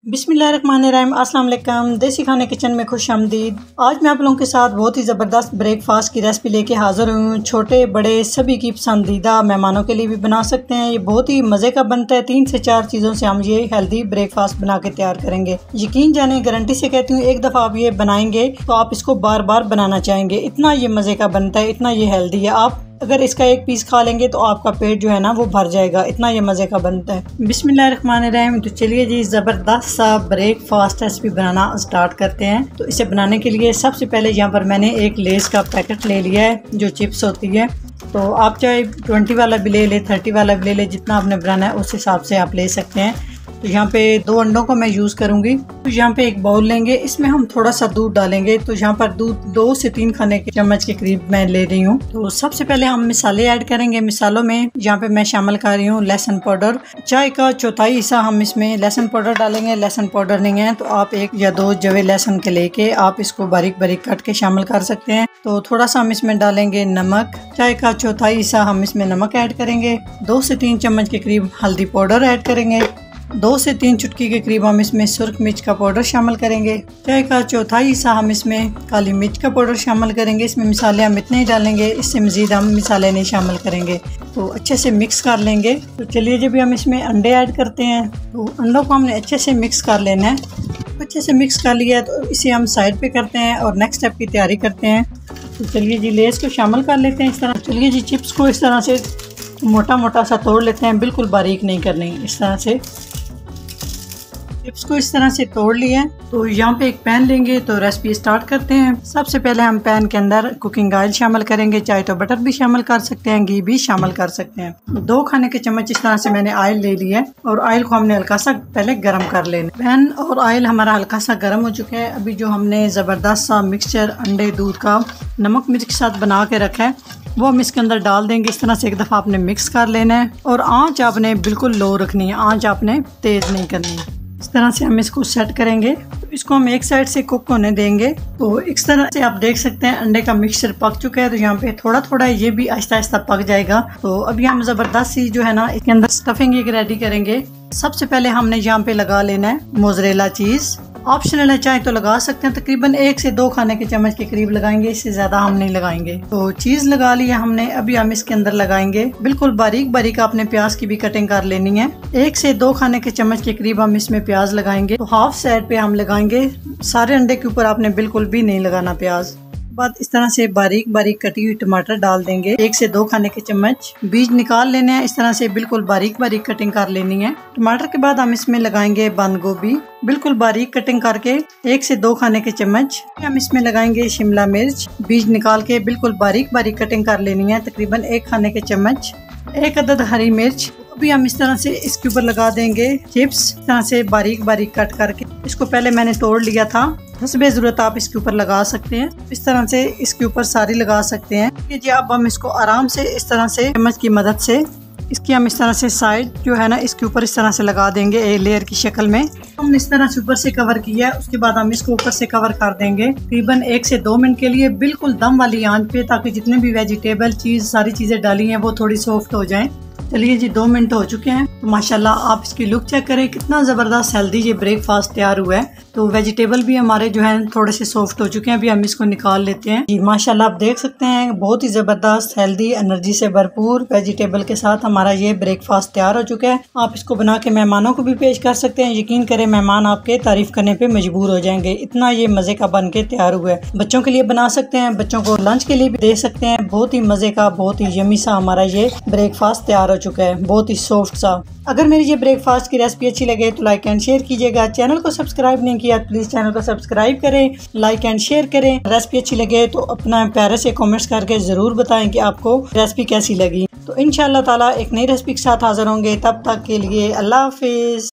बिस्मिल्लाहिर्रहमानिर्रहीम, अस्सलाम वालेकुम। देसी खाने किचन में खुश आमदीद। आज मैं आप लोगों के साथ बहुत ही ज़बरदस्त ब्रेकफास्ट की रेसिपी लेके हाज़िर हूँ। छोटे बड़े सभी की पसंदीदा, मेहमानों के लिए भी बना सकते हैं। ये बहुत ही मज़े का बनता है। 3 से 4 चीज़ों से हम ये हेल्दी ब्रेकफास्ट बना के तैयार करेंगे। यकीन जाने, गारंटी से कहती हूँ, एक दफ़ा आप ये बनाएंगे तो आप इसको बार बार बनाना चाहेंगे। इतना ये मज़े का बनता है, इतना ये हेल्दी है। आप अगर इसका एक पीस खा लेंगे तो आपका पेट जो है ना वो भर जाएगा, इतना ये मज़े का बनता है। बिस्मिल्लाहिर्रहमानिर्रहीम। तो चलिए जी, ज़बरदस्त सा ब्रेकफास्ट रेसिपी बनाना स्टार्ट करते हैं। तो इसे बनाने के लिए सबसे पहले यहाँ पर मैंने एक लेस का पैकेट ले लिया है, जो चिप्स होती है। तो आप चाहे 20 वाला भी ले ले, 30 वाला भी ले ले, जितना आपने बनाना है उस हिसाब से आप ले सकते हैं। तो यहाँ पे 2 अंडों को मैं यूज़ करूँगी। तो यहाँ पे एक बाउल लेंगे, इसमें हम थोड़ा सा दूध डालेंगे। तो यहाँ पर दूध 2 से 3 खाने के चम्मच के करीब मैं ले रही हूँ। तो सबसे पहले हम मसाले ऐड करेंगे। मसालों में यहाँ पे मैं शामिल कर रही हूँ लहसुन पाउडर। चाय का 1/4 हिस्सा हम इसमें लहसुन पाउडर डालेंगे। लहसुन पाउडर नहीं है तो आप 1 या 2 जवे लहसुन के लेके आप इसको बारीक बारीक काट के शामिल कर सकते हैं। तो थोड़ा सा हम इसमें डालेंगे नमक। चाय का 1/4 हिस्सा हम इसमें नमक ऐड करेंगे। 2 से 3 चम्मच के करीब हल्दी पाउडर ऐड करेंगे। 2 से 3 चुटकी के करीब हम इसमें सुर्ख मिर्च का पाउडर शामिल करेंगे। चाय का 1/4 हिस्सा हम इसमें काली मिर्च का पाउडर शामिल करेंगे। इसमें मसाले हम इतने ही डालेंगे, इससे मज़ीद हम मसाले नहीं शामिल करेंगे। तो अच्छे से मिक्स कर लेंगे। तो चलिए, जब भी हम इसमें अंडे ऐड करते हैं तो अंडों को हमने अच्छे से मिक्स कर लेना है। अच्छे से मिक्स कर लिया तो इसे हम साइड पे करते हैं और नेक्स्ट स्टेप की तैयारी करते हैं। तो चलिए जी, लेस को शामिल कर लेते हैं इस तरह। चलिए जी, चिप्स को इस तरह से मोटा मोटा सा तोड़ लेते हैं, बिल्कुल बारीक नहीं करनी। इस तरह से चिप्स को इस तरह से तोड़ लिया है। तो यहाँ पे एक पैन लेंगे। तो रेसिपी स्टार्ट करते हैं। सबसे पहले हम पैन के अंदर कुकिंग ऑयल शामिल करेंगे। चाहे तो बटर भी शामिल कर सकते हैं, घी भी शामिल कर सकते हैं। 2 खाने के चम्मच इस तरह से मैंने ऑयल ले लिया है और ऑयल को हमने हल्का सा पहले गर्म कर लेना। पैन और ऑयल हमारा हल्का सा गर्म हो चुका है। अभी जो हमने ज़बरदस्त सा मिक्सचर अंडे दूध का नमक मिर्च के साथ बना के रखा है वो हम इसके अंदर डाल देंगे। इस तरह से एक दफ़ा आपने मिक्स कर लेना है और आँच आपने बिल्कुल लो रखनी है, आँच आपने तेज़ नहीं करनी है। इस तरह से हम इसको सेट करेंगे। तो इसको हम एक साइड से कुक होने देंगे। तो इस तरह से आप देख सकते हैं अंडे का मिक्सचर पक चुका है। तो यहाँ पे थोड़ा थोड़ा ये भी आहिस्ता आहिस्ता पक जाएगा। तो अभी हम ज़बरदस्त सी जो है ना इसके अंदर स्टफिंग एक रेडी करेंगे। सबसे पहले हमने यहाँ पे लगा लेना है मोज़रेला चीज़। ऑप्शनल है, चाहे तो लगा सकते हैं। तकरीबन 1 से 2 खाने के चम्मच के करीब लगाएंगे, इससे ज्यादा हम नहीं लगाएंगे। तो चीज लगा लिया हमने। अभी हम इसके अंदर लगाएंगे बिल्कुल बारीक बारीक आपने प्याज की भी कटिंग कर लेनी है। 1 से 2 खाने के चम्मच के करीब हम इसमें प्याज लगाएंगे। तो हाफ साइड पे हम लगाएंगे। सारे अंडे के ऊपर आपने बिल्कुल भी नहीं लगाना प्याज। बाद इस तरह से बारीक बारीक कटी हुई टमाटर डाल देंगे। 1 से 2 खाने के चम्मच। बीज निकाल लेने हैं। इस तरह से बिल्कुल बारीक बारीक कटिंग कर लेनी है। टमाटर के बाद हम इसमें लगाएंगे बंद गोभी, बिल्कुल बारीक कटिंग करके 1 से 2 खाने के चम्मच। हम इसमें लगाएंगे शिमला मिर्च, बीज निकाल के बिल्कुल बारीक बारीक कटिंग कर लेनी है, तकरीबन 1 खाने के चम्मच। 1 अदद हरी मिर्च। अभी हम इस तरह से इसके ऊपर लगा देंगे चिप्स, इस तरह से बारीक बारीक कट करके। इसको पहले मैंने तोड़ लिया था, हस्बे ज़रूरत आप इसके ऊपर लगा सकते हैं। इस तरह से इसके ऊपर सारी लगा सकते हैं। ये जी, अब हम इसको आराम से इस तरह से चम्मच की मदद से इसकी हम इस तरह से साइड जो है ना इसके ऊपर इस तरह से लगा देंगे एक लेयर की शक्ल में। हमने इस तरह से ऊपर से कवर किया है। उसके बाद हम इसको ऊपर से कवर कर देंगे तकरीबन 1 से 2 मिनट के लिए, बिल्कुल दम वाली आंच पे, ताकि जितने भी वेजिटेबल चीज सारी चीजें डाली हैं वो थोड़ी सॉफ्ट हो जाएं। चलिए जी, 2 मिनट हो चुके हैं। तो माशाल्लाह आप इसकी लुक चेक करें, कितना ज़बरदस्त हेल्दी ये ब्रेकफास्ट तैयार हुआ है। तो वेजिटेबल भी हमारे जो है थोड़े से सॉफ्ट हो चुके हैं। अभी हम इसको निकाल लेते हैं जी। माशाल्लाह आप देख सकते हैं, बहुत ही ज़बरदस्त हेल्दी एनर्जी से भरपूर वेजिटेबल के साथ हमारा ये ब्रेकफास्ट तैयार हो चुका है। आप इसको बना के मेहमानों को भी पेश कर सकते हैं। यकीन करें, मेहमान आपके तारीफ करने पे मजबूर हो जाएंगे, इतना ये मज़े का बन के तैयार हुआ है। बच्चों के लिए बना सकते हैं, बच्चों को लंच के लिए भी दे सकते हैं। बहुत ही मज़े का, बहुत ही यमी सा हमारा ये ब्रेकफास्ट तैयार हो चुका है, बहुत ही सॉफ्ट सा। अगर मेरी ये ब्रेकफास्ट की रेसिपी अच्छी लगे तो लाइक एंड शेयर कीजिएगा। चैनल को सब्सक्राइब नहीं किया तो प्लीज़ चैनल को सब्सक्राइब करें, लाइक एंड शेयर करें। रेसिपी अच्छी लगे तो अपना प्यारे से कमेंट्स करके ज़रूर बताएं कि आपको रेसिपी कैसी लगी। तो इंशाअल्लाह ताला एक नई रेसिपी के साथ हाजिर होंगे। तब तक के लिए अल्लाह हाफिज़।